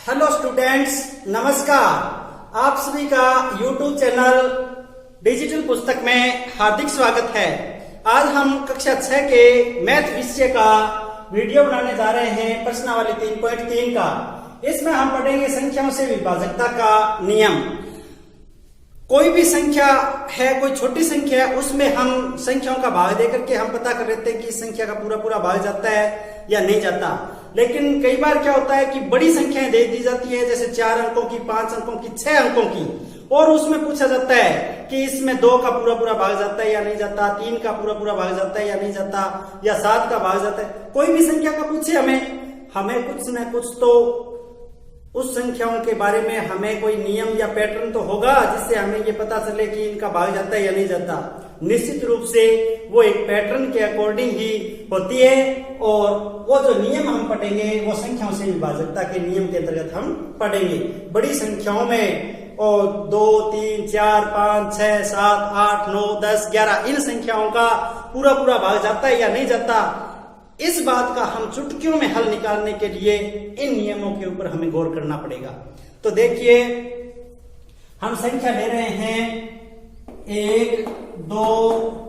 Hello students, नमस्कार। आप सभी का यूट्यूब चैनल डिजिटल पुस्तक में हार्दिक स्वागत है। आज हम कक्षा 6 के मैथ विषय का वीडियो बनाने जा रहे हैं, प्रश्नावली 3.3 का। इसमें हम पढ़ेंगे संख्याओं से विभाजकता का नियम। कोई भी संख्या है, कोई छोटी संख्या है, उसमें हम संख्याओं का भाग देकर के हम पता कर लेते हैं कि इस संख्या का पूरा भाग जाता है या नहीं जाता। लेकिन कई बार क्या होता है कि बड़ी संख्याएं दे दी जाती है, जैसे 4 अंकों की, 5 अंकों की, 6 अंकों की, और उसमें पूछा जाता है कि इसमें 2 का पूरा भाग जाता है या नहीं जाता, 3 का पूरा भाग जाता है या नहीं जाता, या 7 का भाग जाता है। कोई भी संख्या का पूछे हमें कुछ न कुछ तो उस संख्याओं के बारे में हमें कोई नियम या पैटर्न तो होगा जिससे हमें ये पता चले कि इनका भाग जाता है या नहीं जाता। निश्चित रूप से वो एक पैटर्न के अकॉर्डिंग ही होती है, और वो जो नियम हम पढ़ेंगे वो संख्याओं से विभाजकता के नियम के अंतर्गत हम पढ़ेंगे। बड़ी संख्याओं में और 2, 3, 4, 5, 6, 7, 8, 9, 10, 11 इन संख्याओं का पूरा भाग जाता है या नहीं जाता, इस बात का हम चुटकियों में हल निकालने के लिए इन नियमों के ऊपर हमें गौर करना पड़ेगा। तो देखिए, हम संख्या ले रहे हैं 1, 2,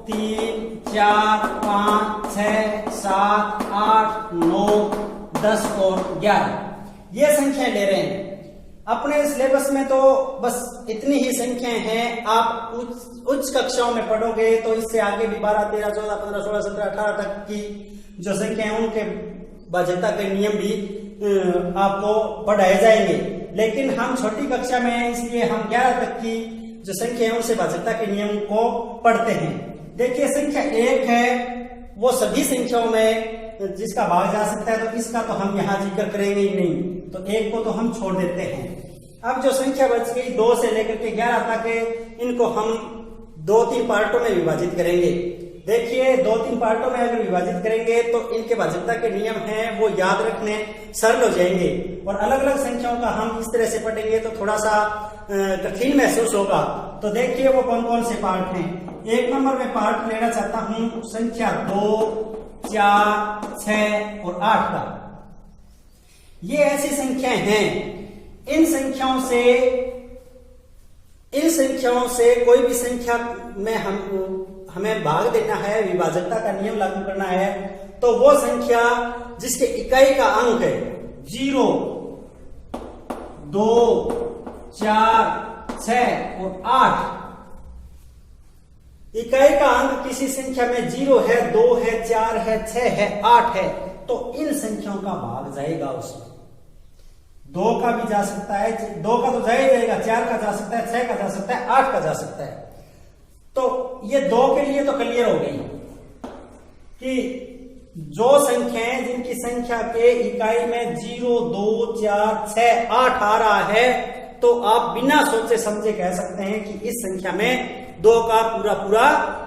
3, 4, 5, 6, 7, 8, 9, 10 और 11 ये संख्याएं ले रहे हैं। अपने सिलेबस में तो बस इतनी ही संख्याएं हैं। आप उच्च कक्षाओं में पढ़ोगे तो इससे आगे भी 12, 13, 14, 15, 16, 17, 18 तक की जो संख्या है उनके भाजकता के नियम भी आपको पढ़ाए जाएंगे। लेकिन हम छोटी कक्षा में हैं, इसलिए हम 11 तक की जो संख्या है उनसे भाजकता के नियम को पढ़ते हैं। देखिए, संख्या 1 है, वो सभी संख्याओं में जिसका भाग जा सकता है, तो इसका तो हम यहाँ जिक्र करेंगे ही नहीं, तो 1 को तो हम छोड़ देते हैं। अब जो संख्या बच गई 2 से लेकर के 11 तक, इनको हम 2-3 पार्टों में विभाजित करेंगे। देखिए, 2-3 पार्टों में अगर विभाजित करेंगे तो इनके भाजकता के नियम हैं वो याद रखने सरल हो जाएंगे, और अलग अलग संख्याओं का हम इस तरह से पढ़ेंगे तो थोड़ा सा कठिन महसूस होगा। तो देखिए, वो कौन कौन से पार्ट हैं। 1 नंबर में पार्ट लेना चाहता हूं संख्या 2, 4, 6 और 8 का। ये ऐसी संख्याएं हैं, इन संख्याओं से कोई भी संख्या में हमें भाग देना है, विभाजकता का नियम लागू करना है, तो वो संख्या जिसके इकाई का अंक है 0, 2, 4, 6 और 8, इकाई का अंक किसी संख्या में 0 है, 2 है, 4 है, 6 है, 8 है, तो इन संख्याओं का भाग जाएगा उसमें। 2 का भी जा सकता है, 2 का तो जाएगा, 4 का जा सकता है, 6 का जा सकता है, 8 का जा सकता है। तो ये 2 के लिए तो क्लियर हो गई कि जो संख्याएं जिनकी संख्या के इकाई में 0, 2, 4, 6, 8 आ रहा है, तो आप बिना सोचे समझे कह सकते हैं कि इस संख्या में 2 का पूरा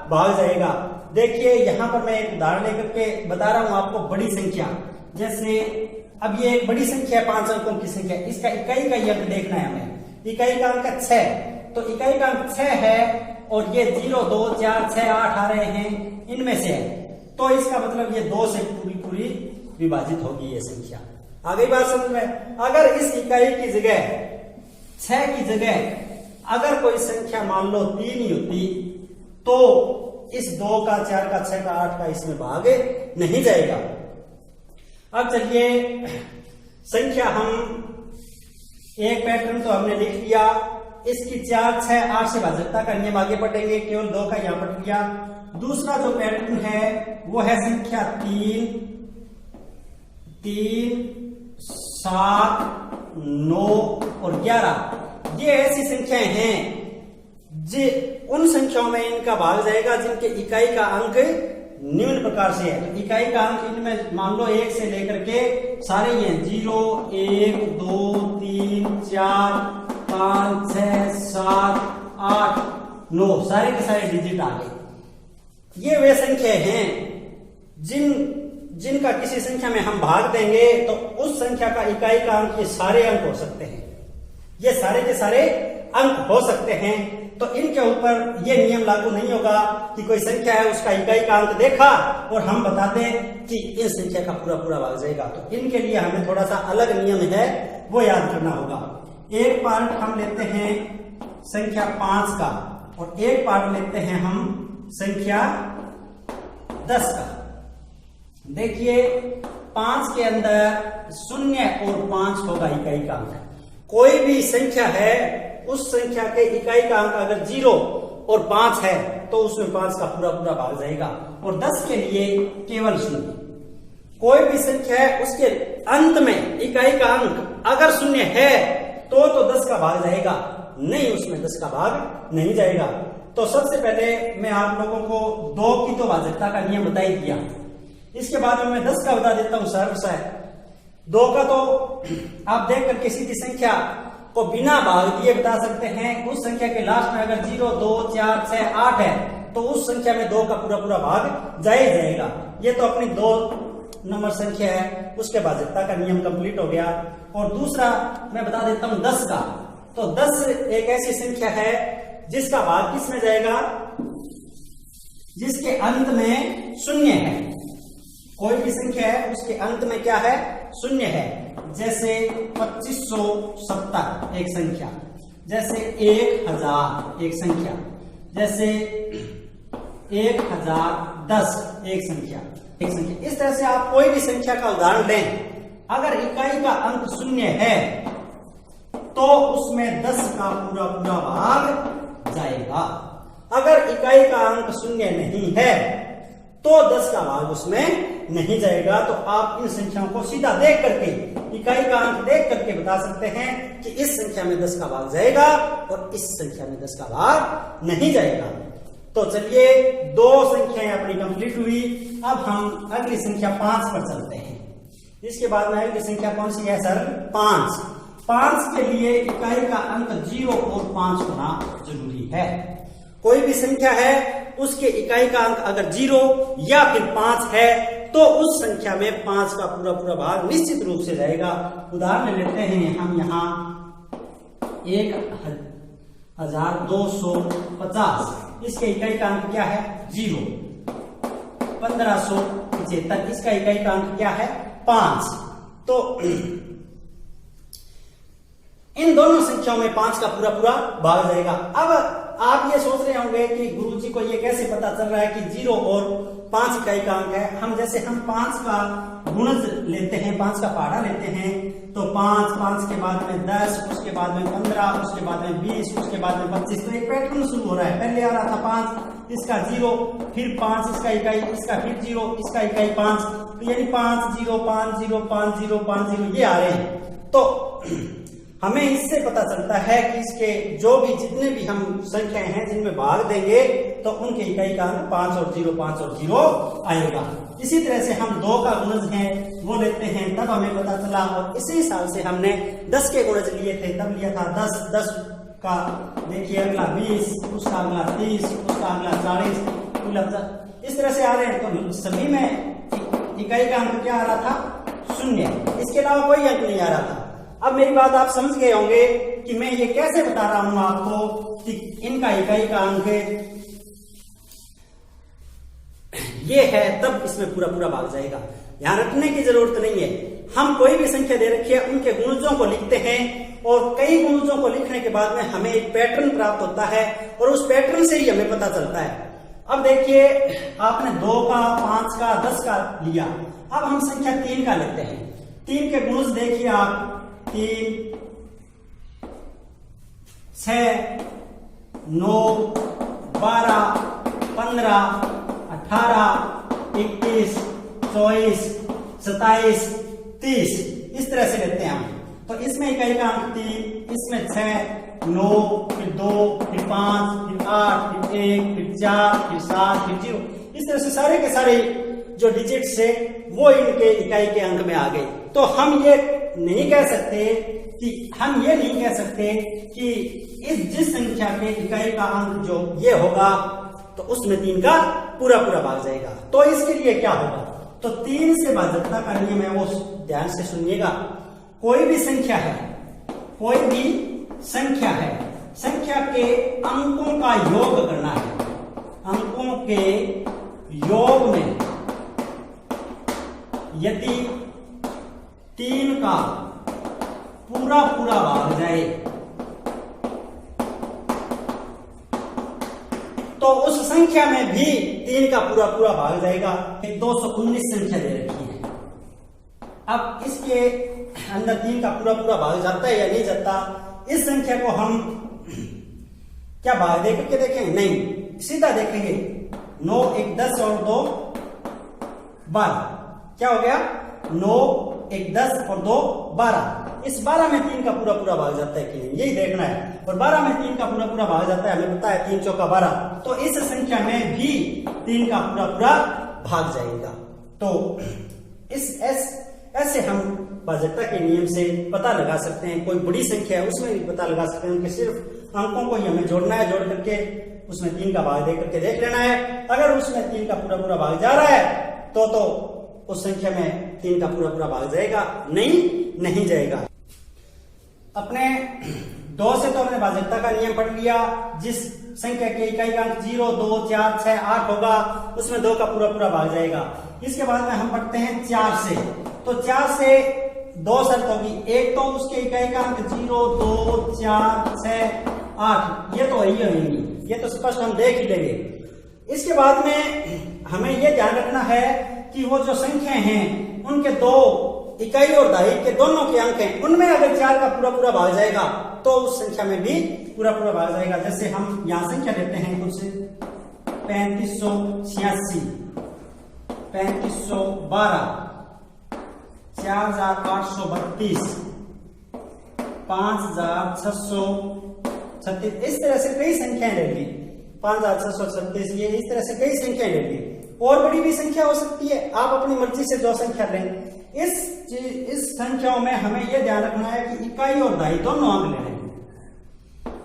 भाग जाएगा। देखिए, यहां पर मैं एक उदाहरण लेकर के बता रहा हूं आपको। बड़ी संख्या, जैसे अब ये एक बड़ी संख्या है, 5 अंकों की संख्या, इसका इकाई का अंक देखना है हमें। इकाई का अंक 6, तो इकाई का अंक 6 है, और ये 0, 2, 4, 6, 8 आ रहे हैं, इनमें से है, तो इसका मतलब ये 2 से पूरी विभाजित होगी ये संख्या। आ गई बात समझ में। अगर इस इकाई की जगह 6 की जगह अगर कोई संख्या मान लो 3 ही होती, तो इस 2 का, 4 का, 6 का, 8 का इसमें भाग नहीं जाएगा। अब चलिए, संख्या हम एक पैटर्न तो हमने लिख लिया, इसकी 4, 6, 8 से भाजकता का नियम आगे पढ़ेंगे, केवल 2 का यहां पढ़ लिया। दूसरा जो पैटर्न है वो है संख्या 3, 7, 9 और 11। ये ऐसी संख्याएं हैं उन संख्याओं में इनका भाग जाएगा जिनके इकाई का अंक निम्न प्रकार से है। तो इकाई का अंक इनमें मान लो 1 से लेकर के सारे ही हैं, 0, 1, 2, 3, 4, 5, 6, 7, 8, 9, सारे के सारे डिजिट आ गए। ये वे संख्याएं हैं जिनका किसी संख्या में हम भाग देंगे तो उस संख्या का इकाई का अंक ये सारे अंक हो सकते हैं। ये सारे के सारे अंक हो सकते हैं, तो इनके ऊपर ये नियम लागू नहीं होगा कि कोई संख्या है उसका इकाई का अंक देखा और हम बता दें कि इस संख्या का पूरा पूरा भाग जाएगा। तो इनके लिए हमें थोड़ा सा अलग नियम है, वो याद करना होगा। एक पार्ट हम लेते हैं संख्या 5 का और एक पार्ट लेते हैं हम संख्या 10 का। देखिए 5 के अंदर 0 और 5 होगा इकाई का अंक। कोई भी संख्या है उस संख्या के इकाई का अंक अगर 0 और 5 है तो उसमें 5 का पूरा पूरा भाग जाएगा, और 10 के लिए केवल 0। कोई भी संख्या है उसके अंत में इकाई का अंक अगर 0 है तो 10 का भाग जाएगा, नहीं उसमें 10 का भाग नहीं जाएगा। तो सबसे पहले मैं आप लोगों को 2 की तो भाजकता का नियम बता ही दिया, इसके बाद में मैं 10 का बता देता हूं सरल सा है। 2 का तो आप देख कर किसी भी संख्या को बिना भाग दिए बता सकते हैं। उस संख्या के लास्ट में अगर 0, 2, 4, 6, 8 है तो उस संख्या में 2 का पूरा पूरा भाग जाएगा। ये तो अपनी 2 नंबर संख्या है, उसके भाजकता का नियम कंप्लीट हो गया। और दूसरा मैं बता देता हूं 10 का। तो 10 एक ऐसी संख्या है जिसका भाग किस में जाएगा, जिसके अंत में 0 है। कोई भी संख्या है उसके अंत में क्या है, 0 है। जैसे 2570 एक संख्या, जैसे 1000 एक संख्या, जैसे 1010 एक संख्या। इस तरह से आप कोई भी संख्या का उदाहरण लें, अगर इकाई का अंक 0 है तो उसमें 10 का पूरा पूरा भाग जाएगा। अगर इकाई का अंक 0 नहीं है तो 10 का भाग उसमें नहीं जाएगा। तो आप इन संख्याओं को सीधा देख करके, इकाई का अंक देख करके बता सकते हैं कि इस संख्या में 10 का भाग जाएगा और इस संख्या में 10 का भाग नहीं जाएगा। तो चलिए 2 संख्याएं अपनी कंप्लीट हुई। अब हम अगली संख्या 5 पर चलते हैं। इसके बाद में अगली संख्या कौन सी है सर, 5। 5 के लिए इकाई का अंक 0 और 5 होना जरूरी है। कोई भी संख्या है उसके इकाई का अंक अगर 0 या फिर 5 है तो उस संख्या में 5 का पूरा पूरा भाग निश्चित रूप से जाएगा। उदाहरण लेते हैं हम यहाँ 1250, इसके इकाई का अंक क्या है, 0। 1575, इसका इकाई का अंक क्या है, 5। तो इन दोनों संख्याओं में 5 का पूरा पूरा भाग जाएगा। अब आप ये सोच रहे होंगे कि गुरुजी को ये कैसे पता चल रहा है कि 0 और 5 इकाई का अंक है। हम 5 का गुणज लेते हैं, 5 का पहाड़ा लेते हैं, तो 5 के बाद में 10, उसके बाद में 15, उसके बाद में 20, उसके बाद में 25। तो एक पैटर्न शुरू हो रहा है। पहले आ रहा था 5, इसका 0, फिर 5 इसका इकाई, इसका फिर 0, इसका इकाई 5। तो यानी 5 0 5 0 5 0 5 0 ये आ रहे हैं। तो हमें इससे पता चलता है कि इसके जो भी जितने भी हम संख्याएं हैं जिनमें भाग देंगे तो उनके इकाई का अंक 5 और 0 5 और 0 आएगा। इसी तरह से हम 2 का गुणज है वो लेते हैं, तब हमें पता चला। और इसी साल से हमने 10 के गुणज लिए थे, तब लिया था 10 का देखिए अगला 20, उसका अगला 30, उसका अगला 40। इस तरह से आ रहे हैं। तो सभी में इकाई का अंक क्या आ रहा था, 0। इसके अलावा कोई अंक नहीं आ रहा था। अब मेरी बात आप समझ गए होंगे कि मैं ये कैसे बता रहा हूं आपको कि इनका इकाई का अंक ये है, तब इसमें पूरा पूरा भाग जाएगा। यहां रखने की जरूरत नहीं है। हम कोई भी संख्या दे रखी है उनके गुणजों को लिखते हैं और कई गुणजों को लिखने के बाद में हमें एक पैटर्न प्राप्त होता है और उस पैटर्न से ही हमें पता चलता है। अब देखिए आपने 2 का, 5 का, 10 का लिया। अब हम संख्या 3 का लेते हैं। 3 के गुणज देखिए आप, 3 6 9 12 15 18 21 24 27 30 इस तरह से लेते हैं हम। तो इसमें इकाई का अंक 3, इसमें 6 9 फिर 2 फिर 5 फिर 8 फिर 1 फिर 4 फिर 7 फिर 0। इस तरह से सारे के सारे जो डिजिट्स है वो इनके इकाई के अंक में आ गए। तो हम ये नहीं कह सकते कि इस जिस संख्या के इकाई का अंक जो ये होगा तो उसमें 3 का पूरा पूरा भाग जाएगा। तो इसके लिए क्या होगा, तो 3 से भाजकता का नियम है, वो ध्यान से सुनिएगा। कोई भी संख्या है संख्या के अंकों का योग करना है। अंकों के योग में यदि 3 का पूरा पूरा भाग जाए तो उस संख्या में भी 3 का पूरा पूरा भाग जाएगा। 219 संख्या दे रखी है। अब इसके अंदर 3 का पूरा पूरा भाग जाता है या नहीं जाता, इस संख्या को हम क्या भाग दे करके देखेंगे? नहीं, सीधा देखेंगे। 9 1 10 और 2 12। क्या हो गया? 9 1 10 और 2 12। इस 12 में 3 का पूरा पूरा भाग जाता है कि नहीं, यही देखना है। और 12 में 3 का पूरा पूरा भाग जाता है, हमें पता है 3 चौका 12। तो इस संख्या में भी 3 का पूरा पूरा भाग जाएगा। तो इस ऐसे हम भाजकता के नियम से पता लगा सकते हैं। कोई बड़ी संख्या है उसमें भी पता लगा सकते हैं। उनके सिर्फ अंकों को ही हमें जोड़ना है, जोड़ करके उसमें 3 का भाग दे करके देख लेना है। अगर उसमें 3 का पूरा पूरा भाग जा रहा है तो उस संख्या में 3 का पूरा पूरा भाग जाएगा, नहीं जाएगा। अपने 2 से तो हमने भाजकता का नियम पढ़ लिया। जिस संख्या के इकाई का अंक 0 2 4 6 8 होगा उसमें 2 का पूरा पूरा भाग जाएगा। इसके बाद में हम पढ़ते हैं 4 से। तो 4 से 2 शर्त होगी। एक तो उसके इकाई का अंक 0 2 4 6 8 ये तो ही होंगी, ये तो स्पष्ट हम देख ही लेंगे। इसके बाद में हमें यह ध्यान रखना है कि वो जो संख्या हैं उनके 2 इकाई और दहाई के दोनों के अंक हैं, उनमें अगर 4 का पूरा पूरा भाग जाएगा तो उस संख्या में भी पूरा पूरा भाग जाएगा। जैसे हम यहां संख्या लेते हैं कुछ 3586, 3512, 4832, 5636। इस तरह से कई संख्याएं ले ली। 5636 ये इस तरह से कई संख्याएं ले ली। और बड़ी भी संख्या हो सकती है, आप अपनी मर्जी से जो संख्या लें। इस संख्याओं में हमें यह ध्यान रखना है कि इकाई और दहाई दोनों अंक लेने हैं।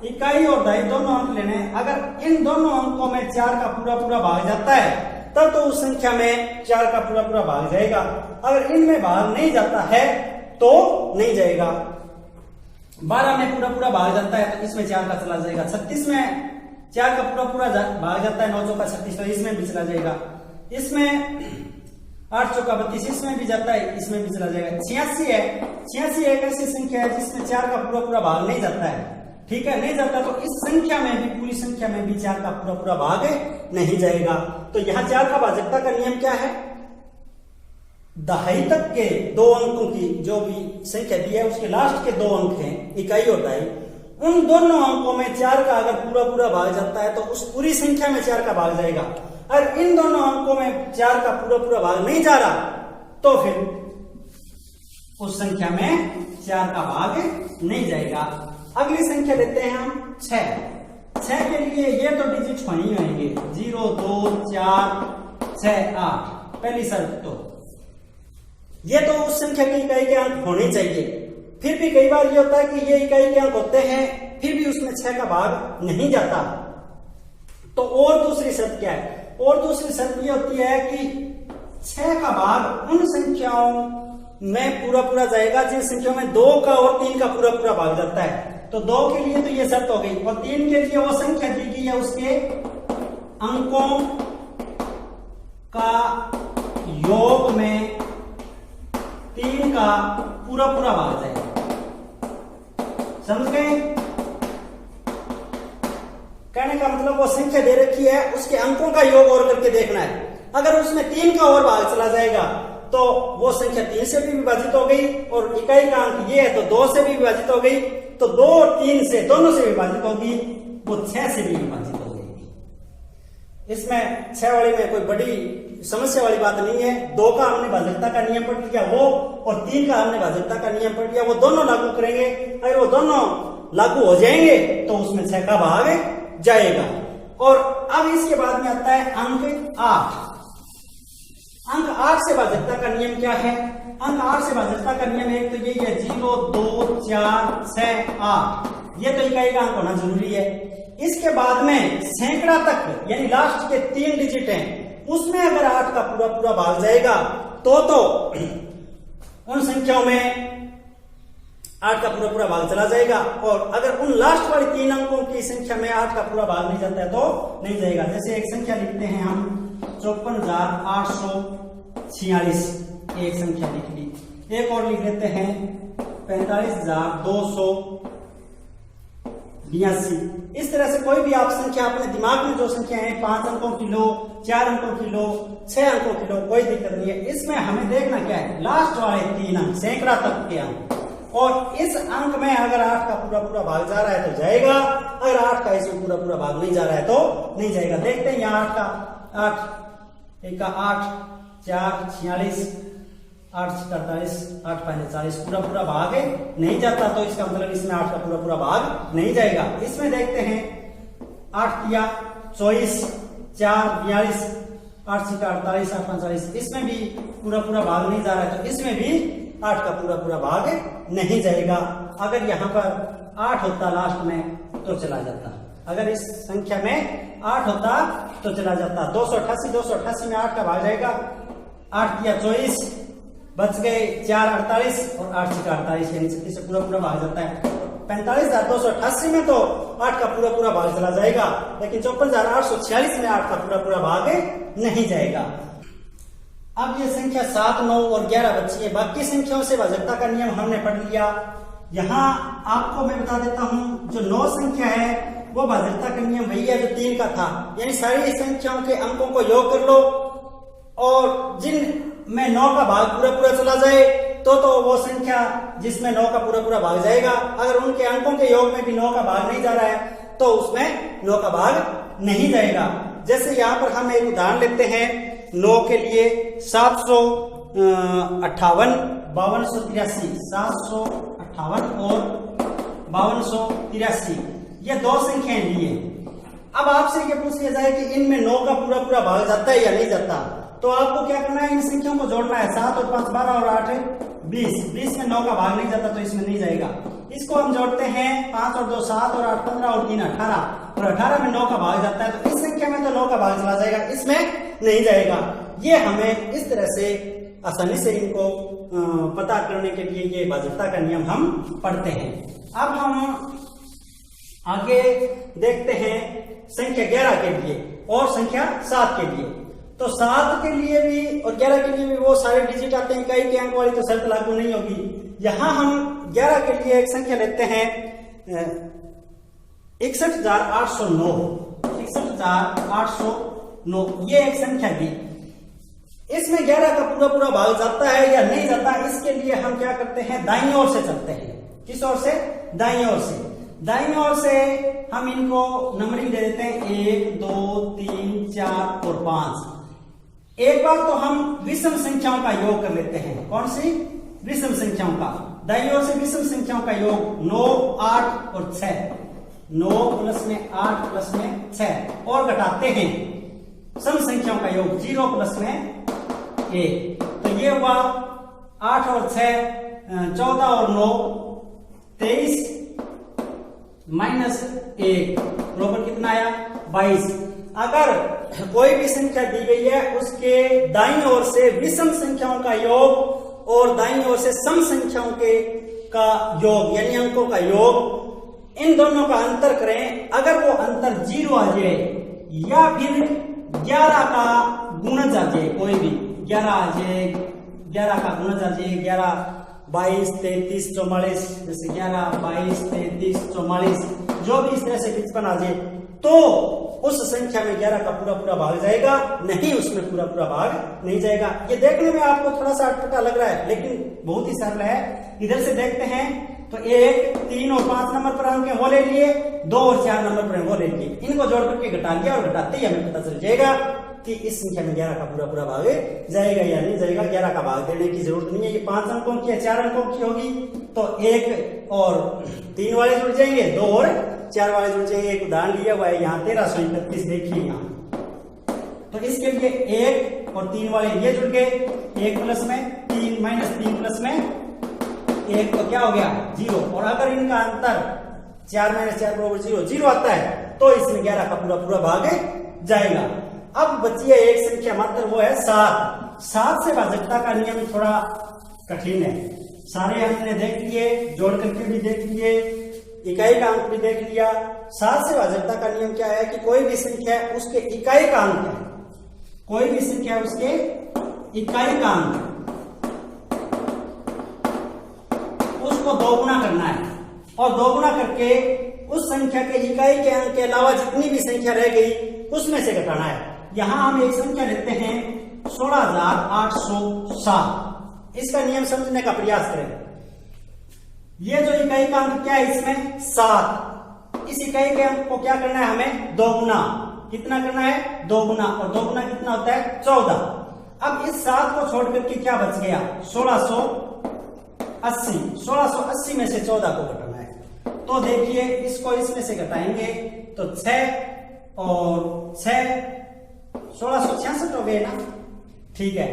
इकाई और दहाई दोनों अंक लेने हैं। अगर इन दोनों अंकों में 4 का पूरा पूरा भाग जाता है तब तो उस संख्या में 4 का पूरा पूरा भाग जाएगा। अगर इनमें भाग नहीं जाता है तो नहीं जाएगा। 12 में पूरा पूरा भाग जाता है तो इसमें 4 का चला जाएगा। 36 में 4 का पूरा पूरा भाग जाता है, 9 चौका 36, तो इसमें भी चला जाएगा। इसमें 8 चौका 32, इसमें भी जाता है, इसमें भी चला जाएगा। 86 है। 86 एक ऐसी संख्या है जिसमें 4 का पूरा पूरा भाग नहीं जाता है। ठीक है, नहीं जाता तो इस संख्या में भी, पूरी संख्या में भी 4 का पूरा पूरा भाग नहीं जाएगा। तो यहाँ 4 का भाजकता का नियम क्या है? दहाई तक के 2 अंकों की जो भी संख्या दी है उसके लास्ट के 2 अंक हैं, इकाई और दहाई, उन दोनों अंकों में 4 का अगर पूरा पूरा भाग जाता है तो उस पूरी संख्या में 4 का भाग जाएगा। और इन दोनों अंकों में 4 का पूरा पूरा भाग नहीं जा रहा तो फिर उस संख्या में 4 का भाग नहीं जाएगा। अगली संख्या लेते हैं हम 6। 6 के लिए ये तो डिजिट ही होंगे 0 2 4 6 8। पहली शर्त तो ये तो उस संख्या की इकाई के अंक होने चाहिए। फिर भी कई बार ये होता है कि ये इकाई के अंक होते हैं फिर भी उसमें 6 का भाग नहीं जाता। तो और दूसरी शर्त क्या है? और दूसरी शर्त ये होती है कि 6 का भाग उन संख्याओं में पूरा पूरा जाएगा जिन संख्याओं में 2 का और 3 का पूरा पूरा भाग जाता है। तो 2 के लिए तो ये शर्त हो गई, और 3 के लिए वो संख्या दी गई है उसके अंकों का योग में 3 का पूरा पूरा भाग जाएगा। समझ गए? कहने का मतलब वो संख्या दे रखी है उसके अंकों का योग और करके देखना है। अगर उसमें 3 का और भाग चला जाएगा तो वो संख्या 3 से भी विभाजित हो गई, और इकाई का अंक ये है तो 2 से भी विभाजित हो गई, तो 2 और 3 से दोनों से विभाजित होगी, वो 6 से भी विभाजित हो जाएगी। इसमें 6 वाली में कोई बड़ी समस्या वाली बात नहीं है। 2 का हमने भाजकता का नियम पढ़ लिया वो, और 3 का हमने भाजकता का नियम पढ़ लिया, वो दोनों लागू करेंगे। अगर वो दोनों लागू हो जाएंगे तो उसमें 6 का भाग जाएगा। और अब इसके बाद में आता है अंक 8। अंक 8 से भाजकता का नियम क्या है? अंक 8 से भाजकता का नियम एक तो यही है 0 2 4 6 8। ये तो इकाई का अंक होना जरूरी है। इसके बाद में सैकड़ा तक यानी लास्ट के 3 डिजिट हैं, उसमें अगर 8 का पूरा पूरा भाग जाएगा तो उन संख्याओं में 8 का पूरा पूरा भाग चला जाएगा। और अगर उन लास्ट वाली 3 अंकों की संख्या में 8 का पूरा भाग नहीं जाता है तो नहीं जाएगा। जैसे एक संख्या लिखते हैं हम 54,846, एक संख्या लिख ली। एक और लिख लेते हैं 45,282। इस तरह से कोई भी आप संख्या अपने दिमाग में जो संख्या है 5 अंकों की लो, 4 अंकों की लो, 6 अंकों की लो, कोई दिक्कत नहीं है। इसमें हमें देखना क्या है, लास्ट वाले 3 अंक, सैकड़ा तक के अंक। और इस अंक में अगर 8 का पूरा पूरा भाग जा रहा है तो जाएगा, अगर 8 का इसमें पूरा पूरा भाग नहीं जा रहा है तो नहीं जाएगा। देखते हैं यहाँ 8 का 8 1 का 8 4 46 8 48 8 45 पूरा पूरा भाग नहीं जाता, तो इसका मतलब इसमें 8 का पूरा पूरा भाग नहीं जाएगा। इसमें देखते हैं 8 तिया 24 4 42 8 6 48 8 45, इसमें भी पूरा पूरा भाग नहीं जा रहा है, तो इसमें भी 8 का पूरा पूरा भाग नहीं जाएगा। अगर यहाँ पर 8 होता लास्ट में तो चला जाता, अगर इस संख्या में 8 होता तो चला जाता। 288 में 8 का भाग जाएगा। 8 तिया 24 बच गए 4 48 और 8 6 48, यानी 36 से पूरा पूरा भाग जाता है। 45,288 में तो 8 का पूरा पूरा भाग चला जाएगा, लेकिन 54,846 में 8 का पूरा पूरा भाग नहीं जाएगा। अब ये संख्या 7 9 और 11 बची है। बाकी संख्याओं से भाजकता का नियम हमने पढ़ लिया। यहाँ आपको मैं बता देता हूँ, जो 9 संख्या है वो भाजकता का नियम वही है जो 3 का था, यानी सारी संख्याओं के अंकों को योग कर लो और जिन में 9 का भाग पूरा पूरा चला जाए तो वो संख्या जिसमें 9 का पूरा पूरा भाग जाएगा। अगर उनके अंकों के योग में भी 9 का भाग नहीं जा रहा है तो उसमें 9 का भाग नहीं जाएगा। जैसे यहाँ पर हम एक उदाहरण लेते हैं 9 के लिए 758 5283, 758 और 5283, ये 2 संख्याएं ली है। अब आपसे ये पूछ लिया जाए कि इनमें 9 का पूरा पूरा भाग जाता है या नहीं जाता, तो आपको क्या करना है, इन संख्याओं को जोड़ना है। 7 और 5 12 और 8 20, 20 में 9 का भाग नहीं जाता तो इसमें नहीं जाएगा। इसको हम जोड़ते हैं 5 और 2 7 और 8 15 और 3 18, और 18 में 9 का भाग जाता है तो इस संख्या में तो 9 का भाग चला जाएगा, इसमें नहीं जाएगा। ये हमें इस तरह से आसानी से इनको पता करने के लिए ये भाजकता का नियम हम पढ़ते हैं। अब हम आगे देखते हैं संख्या 11 के लिए और संख्या 7 के लिए। तो 7 के लिए भी और 11 के लिए भी वो सारे डिजिट आते हैं, कई के अंक वाली तो शर्त लागू नहीं होगी। यहां हम 11 के लिए एक संख्या लेते हैं 61,809, 61,809, ये एक संख्या दी। इसमें 11 का पूरा पूरा भाग जाता है या नहीं जाता, इसके लिए हम क्या करते हैं, दाईं ओर से चलते हैं। किस ओर से? दाईं ओर से। दाईं ओर से हम इनको नंबरिंग दे देते हैं 1 2 3 4 और 5। एक बार तो हम विषम संख्याओं का योग कर लेते हैं। कौन सी? विषम संख्याओं का। दाईं ओर से विषम संख्याओं का योग 9 8 और 6, 9 प्लस में 8 प्लस में 6, और घटाते हैं सम संख्याओं का योग 0 प्लस में 1। तो ये हुआ 8 और 6 14 और 9 23 माइनस 1 बराबर कितना आया? 22। अगर कोई भी संख्या दी गई है उसके दाईं ओर से विषम संख्याओं का योग और दाईं ओर से सम संख्याओं के का योग यानी अंकों का योग, इन दोनों का अंतर करें। अगर वो अंतर 0 आ जाए या फिर 11 का गुणज आ जाए, कोई भी 11 आ जाए, 11 का गुणज आ जाए, 11 22 33 44, जैसे 11 22 33 44, जो भी इस तरह से विचलन आ जाए तो उस संख्या में 11 का पूरा पूरा भाग जाएगा, नहीं उसमें पूरा पूरा भाग नहीं जाएगा। ये देखने में आपको थोड़ा सा अटपटा लग रहा है लेकिन बहुत ही सरल है। इधर से देखते हैं तो 1 3 और 5 नंबर पर अंक वो ले लिए, 2 और 4 नंबर पर वो ले लिए, इनको जोड़ करके घटा लिया और घटाते ही हमें पता चल जाएगा कि इस संख्या में 11 का पूरा पूरा भाग जाएगा या नहीं जाएगा। 11 का भाग देने की जरूरत नहीं है, ये 5 अंकों की या 4 अंकों की होगी तो 1 और 3 वाले जुड़ जाएंगे, 2 और 4 वाले जुड़ जाएंगे। एक उदाहरण लिया हुआ है यहाँ 1331, देखिए यहाँ। तो इसके लिए 1 और 3 वाले ये जुड़ गए, 1 प्लस में 3 माइनस 3 प्लस में 1 तो क्या हो गया? 0। और अगर इनका अंतर 4 माइनस 4 बराबर 0 आता है तो इसमें 11 का पूरा पूरा भाग जाएगा। अब बची है एक संख्या मात्र, वो है 7। 7 से भाजकता का नियम थोड़ा कठिन है। सारे हमने देख लिए, जोड़ करके भी देख लिए, इकाई का अंक भी देख लिया। 7 से भाजकता का नियम क्या है कि कोई भी संख्या है उसके इकाई का अंक है, कोई भी संख्या है उसके इकाई का अंक उसको दोगुना करना है और दोगुना करके उस संख्या के इकाई के अंक के अलावा जितनी भी संख्या रह गई उसमें से घटाना है। यहां हम एक संख्या लेते हैं 16,807। इसका नियम समझने का प्रयास करें। ये जो इकाई का अंक क्या है इसमें 7, इस इकाई के अंक को क्या करना है हमें दोगुना। कितना करना है? दोगुना। और दोगुना कितना होता है? 14। अब इस 7 को छोड़ करके क्या बच गया? 1680। 1680 में से 14 को घटाना है। तो देखिए इसको इसमें से घटाएंगे तो 6 और 6 1666 हो गए ना। ठीक है,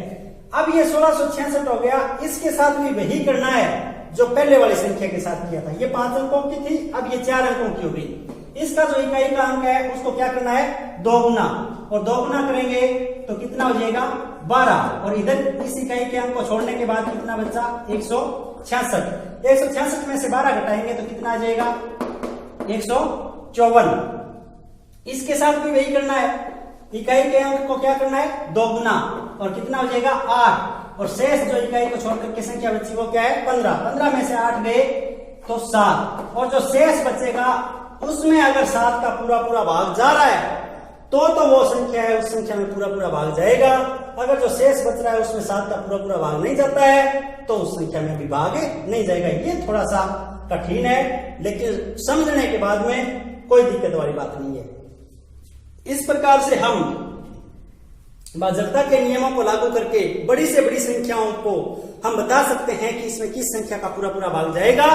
अब ये 1666 हो गया। इसके साथ भी वही करना है जो पहले वाली संख्या के साथ किया था। ये 5 अंकों की थी, अब ये 4 अंकों की हो गई। इसका जो इकाई का अंक है उसको क्या करना है? दोगुना। और दोगुना करेंगे तो कितना हो जाएगा? 12। और इधर इस इकाई के अंक को छोड़ने के बाद कितना बचा? 166। 166 में से 12 घटाएंगे तो कितना आ जाएगा? 154। इसके साथ भी वही करना है, इकाई के अंक को क्या करना है? दोगुना। और कितना हो जाएगा? 8। और शेष जो इकाई को छोड़कर के संख्या बची वो क्या है? 15। 15 में से 8 गए तो 7। और जो शेष बचेगा उसमें अगर 7 का पूरा पूरा भाग जा रहा है तो वो संख्या है, उस संख्या में पूरा पूरा भाग जाएगा। अगर जो शेष बच रहा है उसमें 7 का पूरा पूरा भाग नहीं जाता है तो उस संख्या में भी भाग नहीं जाएगा। ये थोड़ा सा कठिन है, लेकिन समझने के बाद में कोई दिक्कत वाली बात नहीं है। इस प्रकार से हम भाजकता के नियमों को लागू करके बड़ी से बड़ी संख्याओं को हम बता सकते हैं कि इसमें किस संख्या का पूरा पूरा भाग जाएगा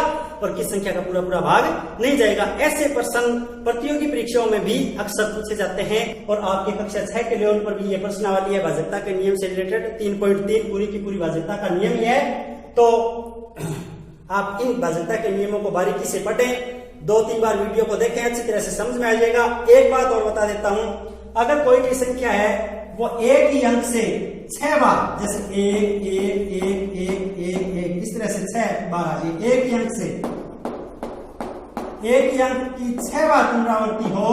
और किस संख्या का पूरा पूरा भाग नहीं जाएगा। ऐसे प्रश्न प्रतियोगी परीक्षाओं में भी अक्सर पूछे जाते हैं और आपके कक्षा 6 के लेवल पर भी ये प्रश्नावली है भाजकता के नियम से रिलेटेड। 3.3 पूरी की पूरी भाजकता का नियम ही है। तो आप इन भाजकता के नियमों को बारीकी से पढ़ें, 2-3 बार वीडियो को देखें, अच्छी तरह से समझ में आ जाएगा। एक बात और बता देता हूं, अगर कोई भी संख्या है वो एक ही अंक से 6 बार, जैसे 1 1 1 1 1 1 इस तरह से 6 बार आ जाए, एक ही अंक से एक ही अंक की 6 बार पुनरावृत्ति हो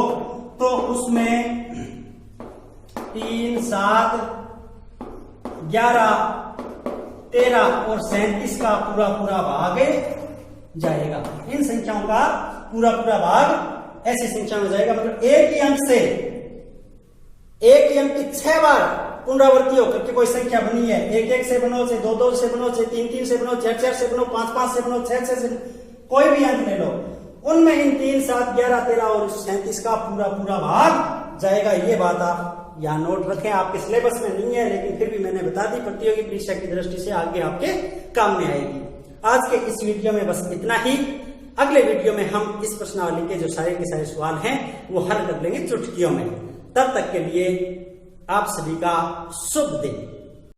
तो उसमें 3 7 11 13 और 37 का पूरा पूरा भाग जाएगा। इन संख्याओं का पूरा पूरा भाग ऐसी संख्या में जाएगा। मतलब एक ही अंक से एक ही अंक की 6 बार पुनरावृत्ति होकर के कोई संख्या बनी है। 1 1 से बनो, से 2 2 से बनो, से 3 3 से बनो, 4 4 से बनो, 5 5 से बनो, 6 6 से, कोई भी अंक ले लो, उनमें इन 3 7 11 13 और 37 का पूरा पूरा भाग जाएगा। ये बात आप यहाँ नोट रखें, आपके सिलेबस में नहीं है लेकिन फिर भी मैंने बता दी, प्रतियोगी परीक्षा की दृष्टि से आगे आपके काम में आएगी। आज के इस वीडियो में बस इतना ही। अगले वीडियो में हम इस प्रश्नावली के जो सारे के सारे सवाल हैं वो हल कर लेंगे चुटकियों में। तब तक के लिए आप सभी का शुभ दिन।